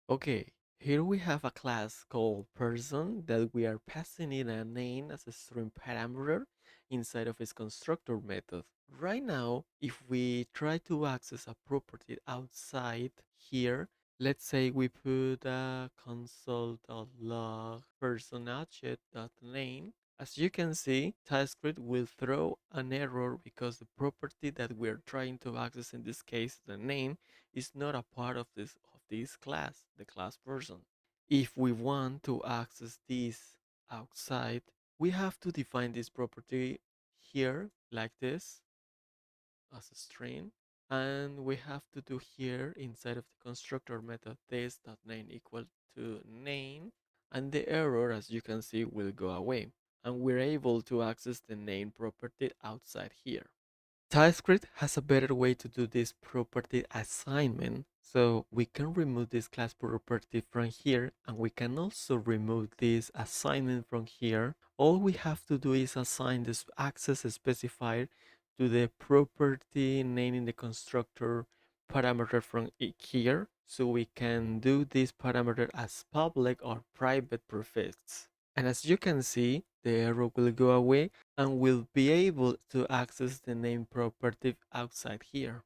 Okay, here we have a class called person that we are passing in a name as a string parameter inside of its constructor method. Right now, if we try to access a property outside here, let's say we put a console.log person object.name. As you can see, Typescript will throw an error because the property that we're trying to access, in this case, the name, is not a part of this class, the class person. If we want to access this outside, we have to define this property here like this as a string. And we have to do here inside of the constructor method this.name equal to name. And the error, as you can see, will go away. And we're able to access the name property outside here. TypeScript has a better way to do this property assignment. So we can remove this class property from here, and we can also remove this assignment from here. All we have to do is assign this access specifier to the property name in the constructor parameter from here. So we can do this parameter as public or private prefix. And as you can see, the error will go away and we'll be able to access the name property outside here.